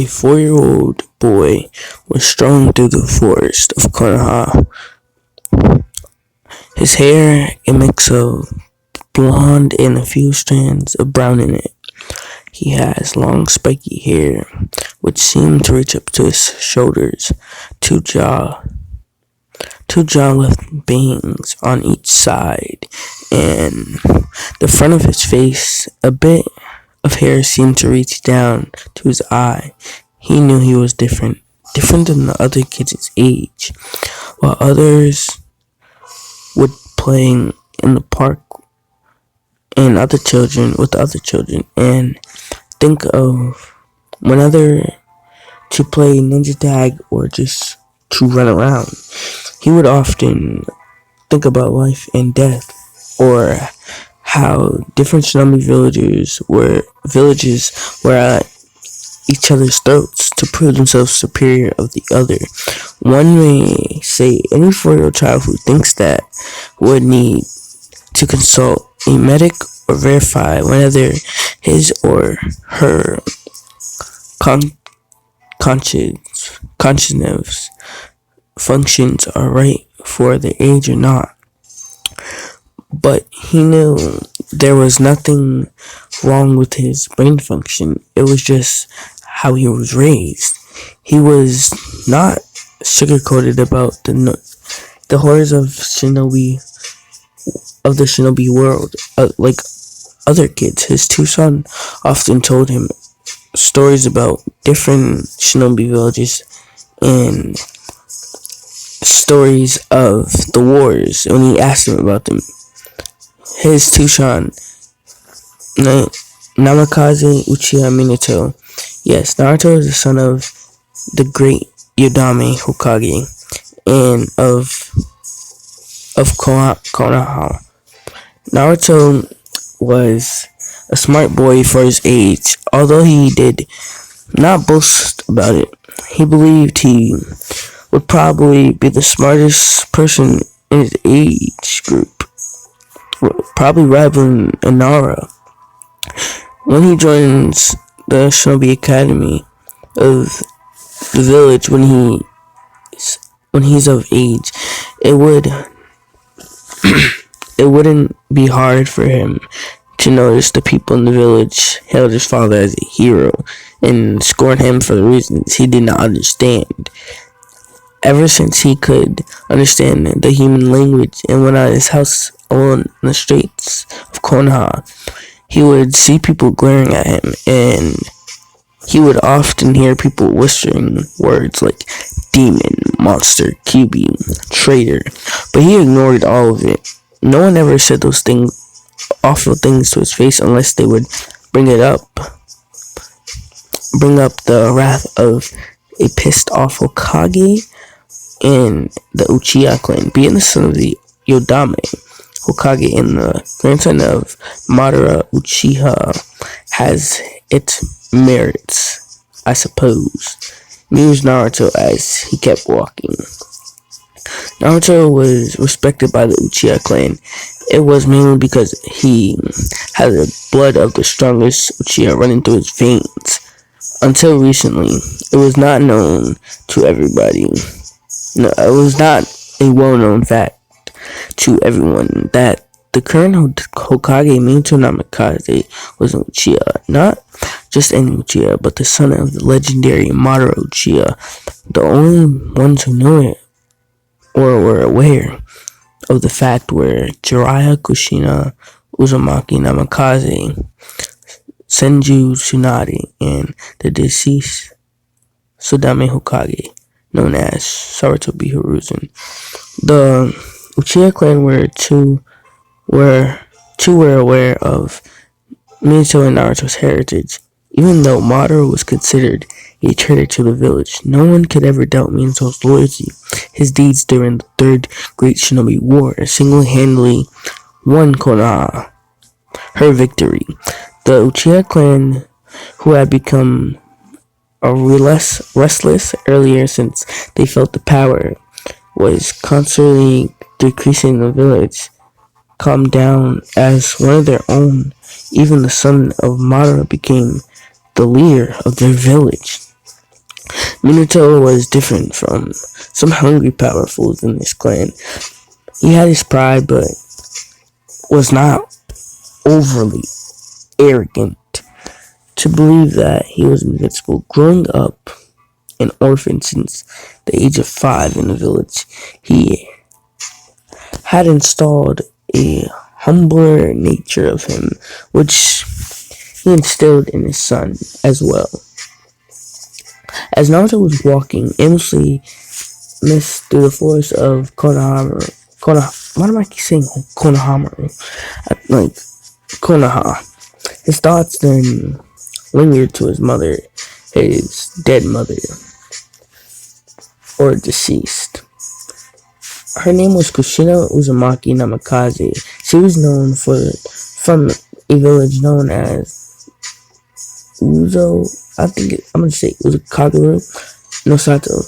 A 4-year-old boy was strolling through the forest of Konoha. His hair a mix of blonde and a few strands of brown in it. He has long spiky hair, which seemed to reach up to his shoulders, two jaw-left bangs on each side, and the front of his face, a bit of hair seemed to reach down to his eye. He knew he was different than the other kids his age. While others would playing in the park and other children and think of one other to play ninja tag or just to run around. He would often think about life and death, or how different Shinobi villages were at each other's throats to prove themselves superior of the other. One may say any 4-year-old child who thinks that would need to consult a medic or verify whether his or her conscious functions are right for their age or not. But he knew there was nothing wrong with his brain function. It was just how he was raised. He was not sugar-coated about the horrors of the shinobi world, like other kids. His two sons often told him stories about different shinobi villages and stories of the wars when he asked him about them. His two sons, Namikaze Uchiha. Yes, Naruto is the son of the great Yodame Hokage and of Konoha. Naruto was a smart boy for his age, although he did not boast about it. He believed he would probably be the smartest person in his age group, probably rivaling Inara. When he joins the Shinobi Academy of the village when he's of age, it wouldn't be hard for him to notice the people in the village hailed his father as a hero and scorned him for the reasons he did not understand. Ever since he could understand the human language and went out of his house alone in the streets of Konoha, he would see people glaring at him, and he would often hear people whispering words like demon, monster, QB, traitor, but he ignored all of it. No one ever said those awful things to his face unless they would bring up the wrath of a pissed off Hokage and the Uchiha clan. Being the son of the Yodame Hokage and the grandson of Madara Uchiha has its merits, I suppose, mused Naruto as he kept walking. Naruto was respected by the Uchiha clan. It was mainly because he had the blood of the strongest Uchiha running through his veins. Until recently, it was not known to everybody. No, it was not a well-known fact to everyone that the current Hokage Minato Namikaze was an Uchiha. Not just any Uchiha, but the son of the legendary Madara Uchiha. The only ones who knew it or were aware of the fact were Jiraiya, Kushina, Uzumaki, Namikaze, Senju Tsunade, and the deceased Sodame Hokage, known as Sarutobi Hiruzen. The Uchiha clan were aware of Minato and Naruto's heritage. Even though Madara was considered a traitor to the village, no one could ever doubt Minato's loyalty. His deeds during the Third Great Shinobi War single-handedly won Konoha her victory. The Uchiha clan, who had become restless earlier since they felt the power was constantly decreasing in the village, calmed down as one of their own. Even the son of Madara became the leader of their village. Minato was different from some hungry powerfuls in this clan. He had his pride, but was not overly arrogant to believe that he was invincible. Growing up an orphan since the age of 5 in the village, he had installed a humbler nature of him, which he instilled in his son as well. As Naruto was walking aimlessly missed through the forest of why am I keep saying Konohamaru? Like Konoha. His thoughts then lingered to his mother, his dead mother, or deceased. Her name was Kushina Uzumaki Namikaze. She was known from a village known as Uzo. I'm gonna say Uzukagaru no Sato.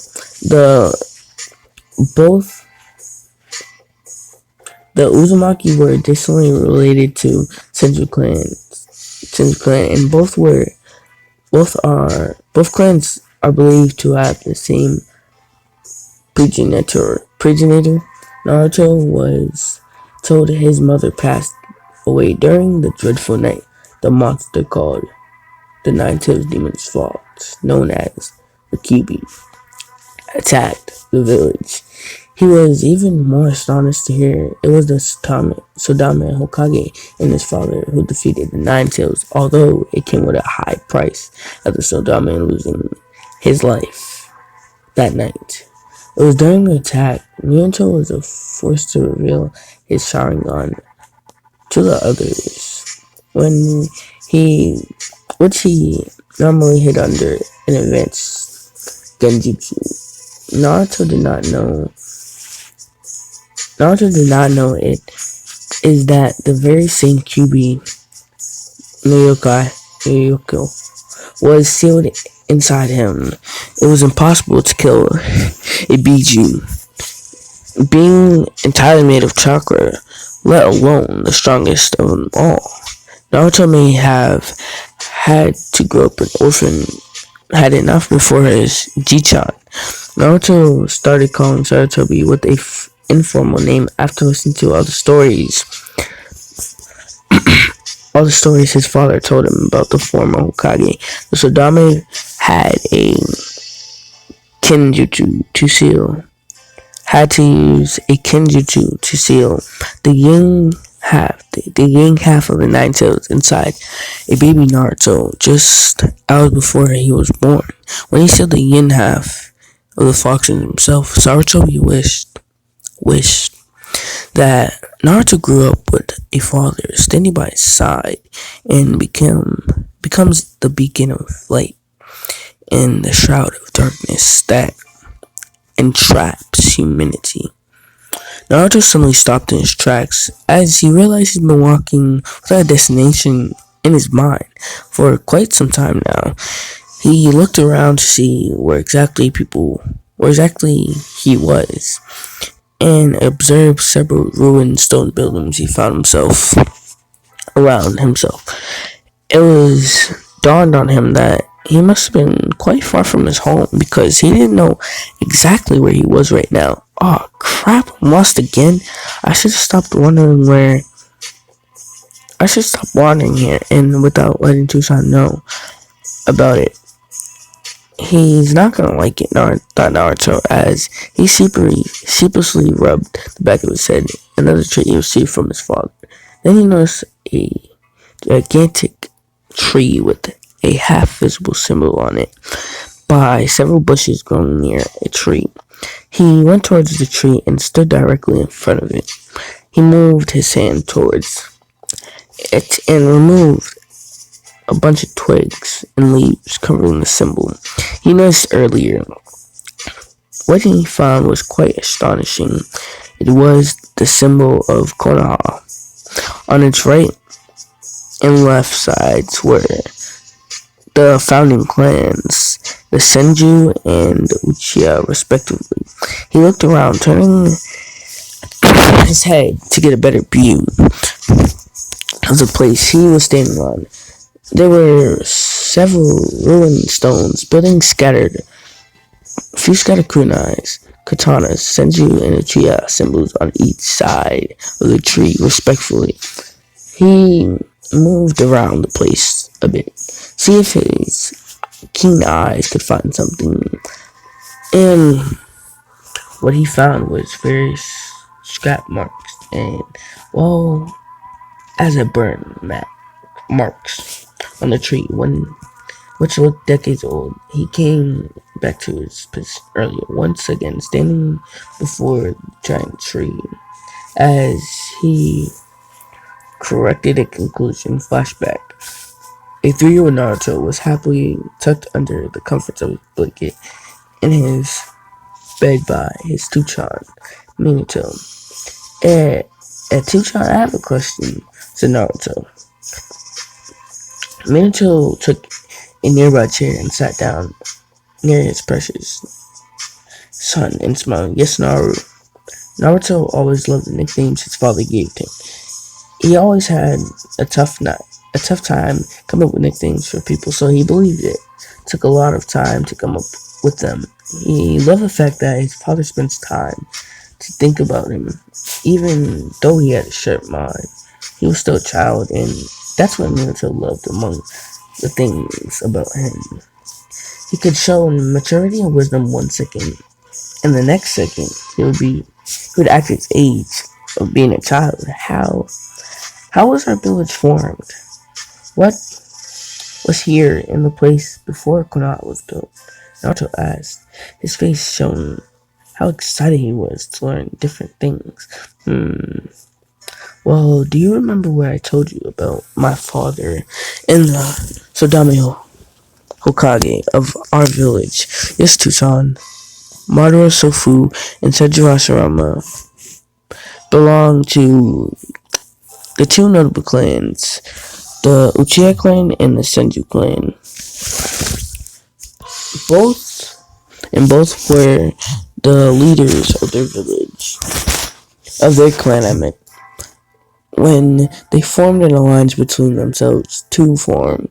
The Uzumaki were additionally related to Senju clan, and both clans are believed to have the same progenitor. Naruto was told his mother passed away during the dreadful night the monster called the Nine-Tailed Demon's Fault, known as the Kyuubi, attacked the village. He was even more astonished to hear it was the Sodame Hokage and his father who defeated the Nine-Tails, although it came with a high price of the Sodame losing his life that night. It was during the attack, Minato was forced to reveal his Sharingan to the others, which he normally hid under an advanced Genjutsu. Naruto did not know it is that the very same Kyuubi Nyoyoko was sealed inside him. It was impossible to kill a Biju, being entirely made of chakra, let alone the strongest of them all. Naruto may have had to grow up an orphan had enough before his Jichan. Naruto started calling Sarutobi with a informal name after listening to all the stories his father told him about the former Hokage. The Sodame had a Kenjutsu to seal. Had to use a Kenjutsu to seal the yin half of the Nine Tails inside a baby Naruto just hours before he was born. When he sealed the yin half of the fox in himself, Sarutobi wished that Naruto grew up with a father standing by his side and becomes the beacon of light in the shroud of darkness that entraps humanity. Naruto suddenly stopped in his tracks as he realized he'd been walking without a destination in his mind for quite some time now. He looked around to see where exactly he was, and observed several ruined stone buildings he found himself around himself. It was dawned on him that he must have been quite far from his home because he didn't know exactly where he was right now. Oh crap, I'm lost again. I should stop wandering here and without letting Tucson know about it. He's not gonna like it, thought Naruto, as he sheepishly rubbed the back of his head, another trait he received from his father. Then he noticed a gigantic tree with a half-visible symbol on it by several bushes growing near a tree. He went towards the tree and stood directly in front of it. He moved his hand towards it and removed a bunch of twigs and leaves covering the symbol he noticed earlier. What he found was quite astonishing. It was the symbol of Konoha. On its right and left sides were the founding clans, the Senju and the Uchiha respectively. He looked around, turning his head to get a better view of the place he was standing on. There were several ruined stones, buildings scattered few scattered kunais, katanas, senju, and uchiha symbols on each side of the tree, respectfully. He moved around the place a bit, see if his keen eyes could find something, and what he found was various scrap marks and, well, as a burn map marks on the tree, which looked decades old. He came back to his position earlier, once again standing before the giant tree. As he corrected a conclusion, flashback. A 3-year-old Naruto was happily tucked under the comforts of his blanket in his bed by his Tuchan, Minato. Tuchan, I have a question, said Naruto. Minato took a nearby chair and sat down near his precious son and smiled. Yes, Naruto always loved the nicknames his father gave him. He always had a tough time coming up with nicknames for people, so he believed it. Took a lot of time to come up with them. He loved the fact that his father spends time to think about him. Even though he had a sharp mind, he was still a child, and that's what Naruto loved among the things about him. He could show maturity and wisdom 1 second, and the next second he would act his age of being a child. How was our village formed? What was here in the place before Konoha was built? Naruto asked, his face showing how excited he was to learn different things. Well, do you remember what I told you about my father and the Sodamio Hokage of our village? Yes, Tucson. Madara Sofu and Sejurashirama belong to the two notable clans, the Uchiha clan and the Senju clan. Both were the leaders of their village, of their clan, I meant, when they formed an alliance between themselves to form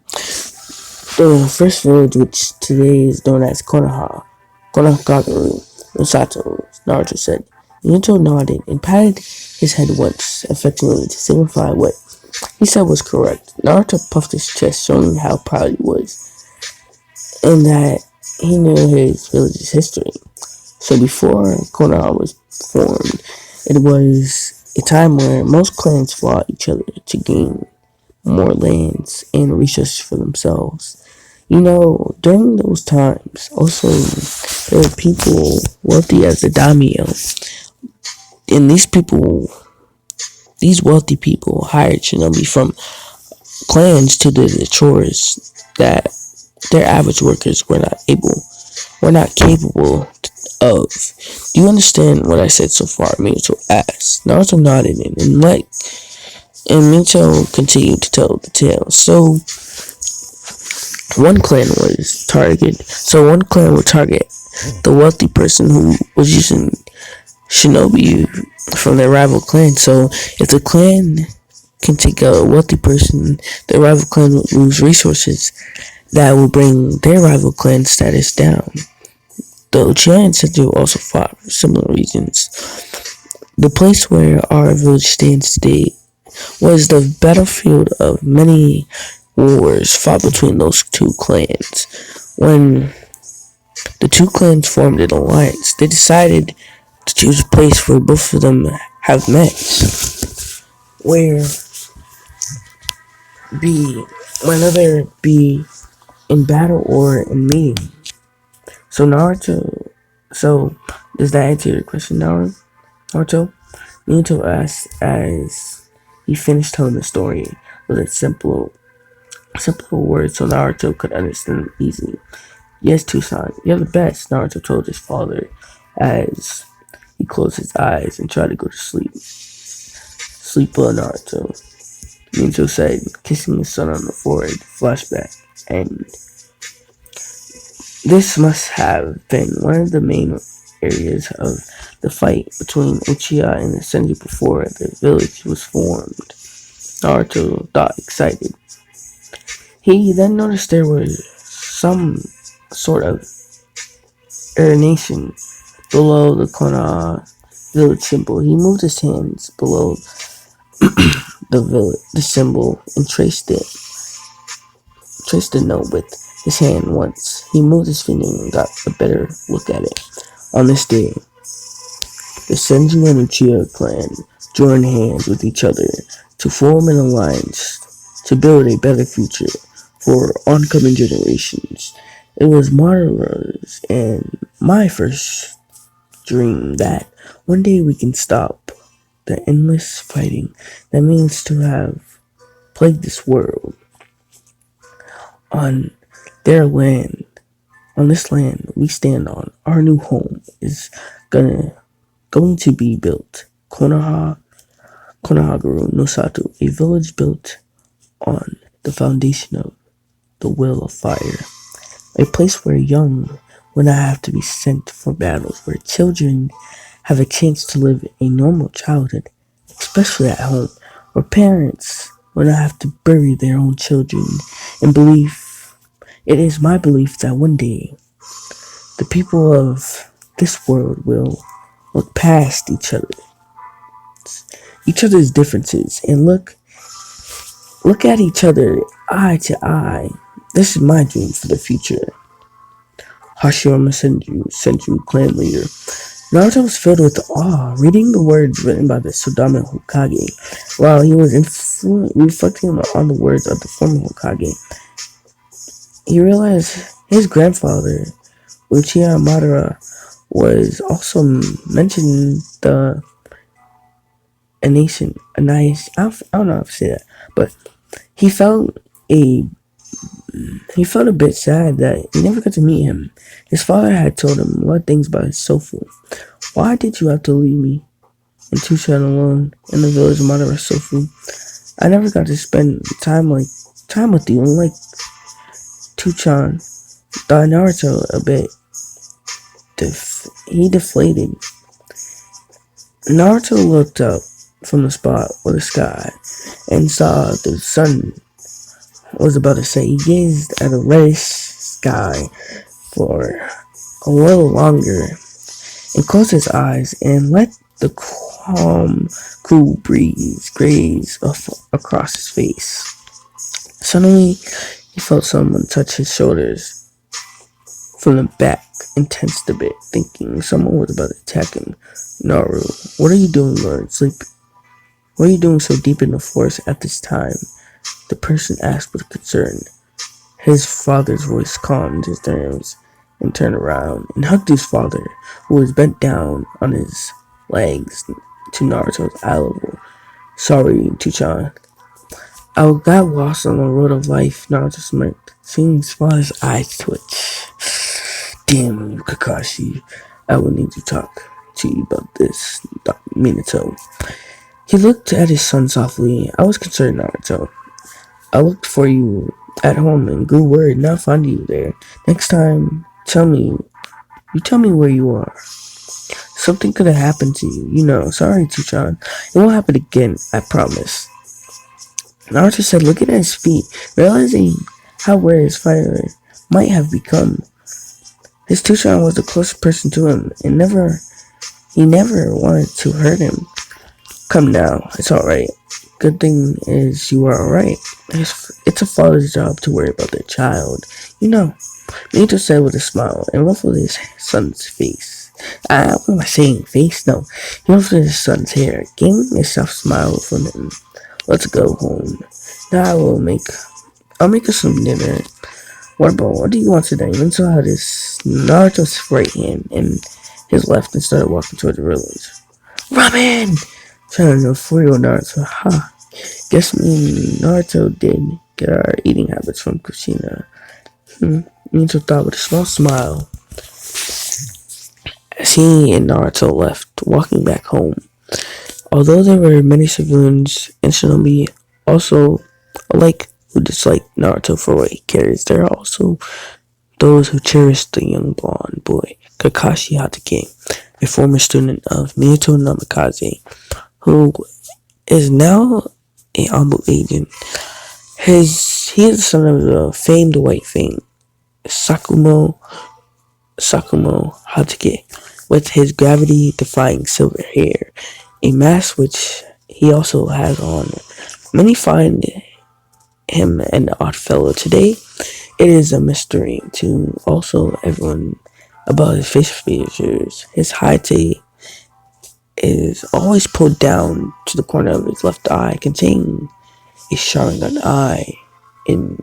the first village, which today is known as Konohagagaru no Sato. Naruto said. Minato nodded and patted his head once, affectionately, to signify what he said was correct. Naruto puffed his chest, showing how proud he was, and that he knew his village's history. So before Konoha was formed, it was a time where most clans fought each other to gain more lands and resources for themselves. During those times, also, there were people wealthy as the daimyo, and these wealthy people hired shinobi from clans to do the chores that their average workers were not capable of. Do you understand what I said so far? Minato asked. Naruto nodded and Minato continued to tell the tale. So one clan would target the wealthy person who was using shinobi from their rival clan. So if the clan can take a wealthy person, the rival clan will lose resources that will bring their rival clan status down. The Uchiha and Senju also fought for similar reasons. The place where our village stands today was the battlefield of many wars fought between those two clans. When the two clans formed an alliance, they decided to choose a place where both of them have met, where whether it be in battle or in meeting. So does that answer your question, Naruto? Minato asked as he finished telling the story with a simpler words so Naruto could understand it easily. Yes, Tucson, you're the best, Naruto told his father as he closed his eyes and tried to go to sleep. Sleep well, Naruto, Minato said, kissing his son on the forehead. Flashback. And this must have been one of the main areas of the fight between Uchiha and the Senju before the village was formed. Naruto thought, excited. He then noticed there was some sort of urination below the Konoha village symbol. He moved his hands below the symbol and traced the note with his hand once. He moved his finger and got a better look at it. On this day, the Senju and Uchiha clan joined hands with each other to form an alliance to build a better future for oncoming generations. It was Madara's and my first dream that one day we can stop the endless fighting that means to have plagued this world. On their land, on this land we stand on, our new home is going to be built. Konohaguru no Sato, a village built on the foundation of the will of fire. A place where young will not have to be sent for battles, where children have a chance to live a normal childhood, especially at home, where parents will not have to bury their own children in belief. It is my belief that one day the people of this world will look past each other's differences, and look at each other eye to eye. This is my dream for the future. Hashirama Senju clan leader. Naruto was filled with awe, reading the words written by the Sodama Hokage. While he was reflecting on the words of the former Hokage, he realized his grandfather, Uchiha Madara, was also mentioning the annihilation. I don't know how to say that, but he felt a he felt a bit sad that he never got to meet him. His father had told him a lot of things about his Sofu. Why did you have to leave me and Tushan alone in the village of Madara Sofu? I never got to spend time with you, unlike Tuchan. Thought Naruto a bit. He deflated. Naruto looked up from the spot where the sky and saw the sun was about to set. He gazed at a reddish sky for a little longer and closed his eyes and let the calm, cool breeze graze across his face. Suddenly, he felt someone touch his shoulders from the back and tensed a bit, thinking someone was about to attack him. Naru, what are you doing, Lord? Sleep. What are you doing so deep in the forest at this time? The person asked with concern. His father's voice calmed his nerves and turned around and hugged his father, who was bent down on his legs to Naruto's eye level. Sorry, Tuchan. I got lost on the road of life, Naruto smirked, seeing his father's eyes twitch. Damn you, Kakashi. I will need to talk to you about this, Minato. He looked at his son softly. I was concerned, Naruto. I looked for you at home and grew worried not finding you there. Next time, tell me where you are. Something could have happened to you, Sorry, Tuchan. It won't happen again, I promise. Naruto said, looking at his feet, realizing how rare his fire might have become. His Tuchan was the closest person to him, and he never wanted to hurt him. Come now, it's alright. Good thing is you are alright. It's a father's job to worry about their child. Minato said with a smile and ruffled his son's face. What am I saying? Face? No. He ruffled his son's hair, giving a soft smile from him. Let's go home. Now I'll make us some dinner. What do you want today? Minato had his Naruto's right hand and his left and started walking toward the village. Ramen! Trying to 4-year-old Naruto. Ha! Guess me and Naruto did get our eating habits from Kushina. Minato thought with a small smile as he and Naruto left, walking back home. Although there were many civilians in Shinobi also alike who disliked Naruto for what he carries, there are also those who cherished the young blonde boy, Kakashi Hatake, a former student of Minato Namikaze, who is now a humble agent. He is the son of the famed White Fang, Sakumo Sakumo Hachike with his gravity-defying silver hair, a mask which he also has on. Many find him an odd fellow. Today, it is a mystery to also everyone about his face features. His hate is always pulled down to the corner of his left eye, containing a Sharingan eye. In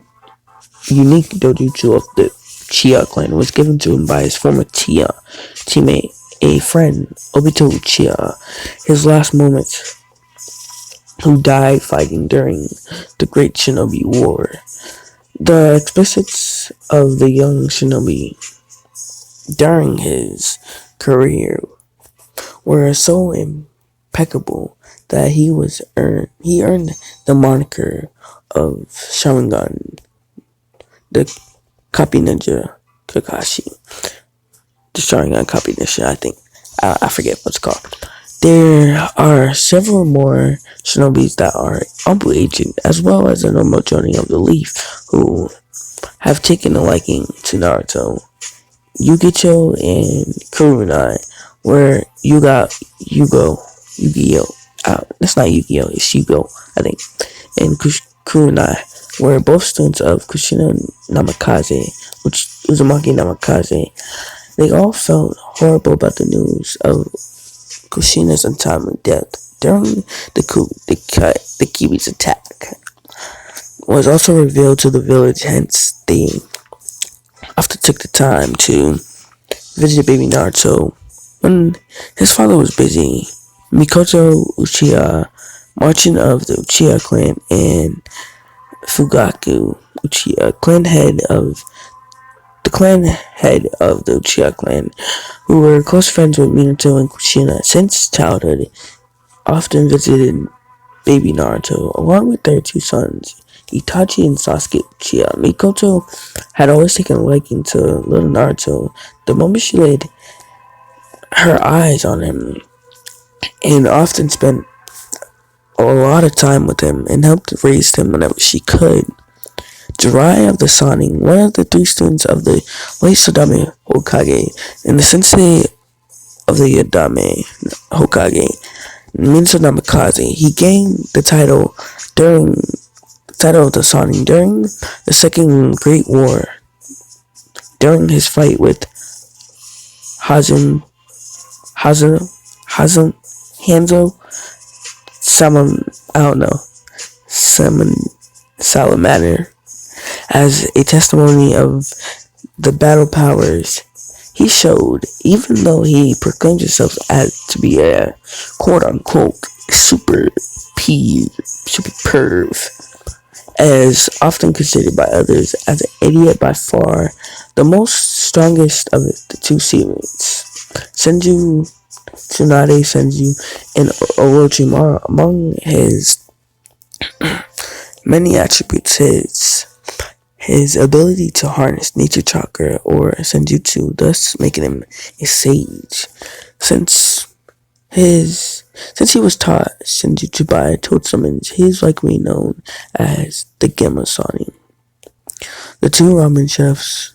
unique dojutsu of the Uchiha clan was given to him by his former teammate, a friend, Obito Uchiha. His last moments, who died fighting during the Great Shinobi War. The exploits of the young shinobi during his career were so impeccable that he earned the moniker of Sharingan, the copy ninja Kakashi, the Sharingan copy ninja. I think I forget what's called. There are several more shinobis that are Ambu agent, as well as a normal joining of the Leaf, who have taken a liking to Naruto. Yugicho and Kurunai, where you got Yu-Gi-Oh. That's not Yu-Gi-Oh, it's Yugo, I think. And Kurunai were both students of Kushina Namikaze, which Uzumaki Namikaze. They all felt horrible about the news of Kushina's untimely death during the coup. The Kiwi's attack was also revealed to the village, hence they often took the time to visit baby Naruto when his father was busy. Mikoto Uchiha, marching of the Uchiha clan, and Fugaku Uchiha, clan head of the Uchiha clan, who were close friends with Minato and Kushina since childhood, often visited baby Naruto along with their two sons, Itachi and Sasuke Uchiha. Mikoto had always taken a liking to little Naruto the moment she laid her eyes on him, and often spent a lot of time with him and helped raise him whenever she could. Jiraiya of the Sannin, one of the three students of the late Sodame Hokage, and the sensei of the Yodame Hokage, Minato Namikaze, he gained the title of the Sannin during the Second Great War, during his fight with Hanzo Salamander, as a testimony of the battle powers he showed, even though he proclaimed himself as to be a quote-unquote super perv, as often considered by others as an idiot. By far the most strongest of the two teammates, Tsunade Senju and Orochimaru. Among his many attributes, his ability to harness nature chakra or senjutsu, thus making him a sage. Since he was taught senjutsu by Toad Summons, he is likely known as the Gemma Sannin. The two ramen chefs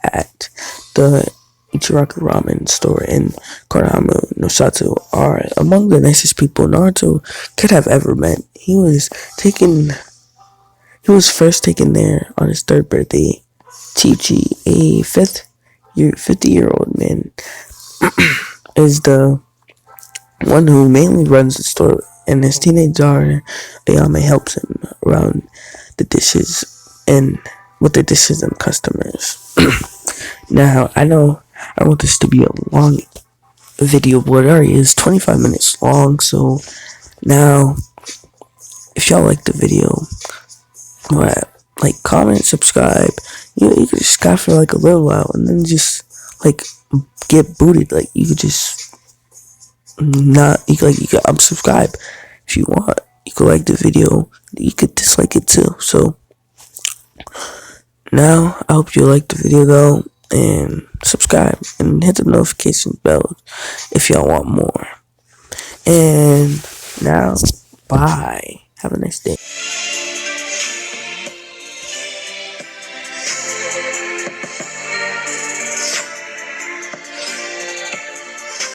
at the Ichiraku Ramen store in Konohama, Nosatsu are among the nicest people Naruto could have ever met. He was first taken there on his third birthday. Chichi, a 50-year-old man, is the one who mainly runs the store, and his teenage daughter Ayame helps him around the dishes and with the dishes and customers. Now, I know I want this to be a long video, but it already is 25 minutes long. So now, if y'all like the video, like, comment, subscribe. You could just subscribe for like a little while and then just like get booted. Like, you could just you could unsubscribe if you want. You could like the video, you could dislike it too. So now I hope you like the video though, and subscribe and hit the notification bell if y'all want more. And now, bye. Have a nice day.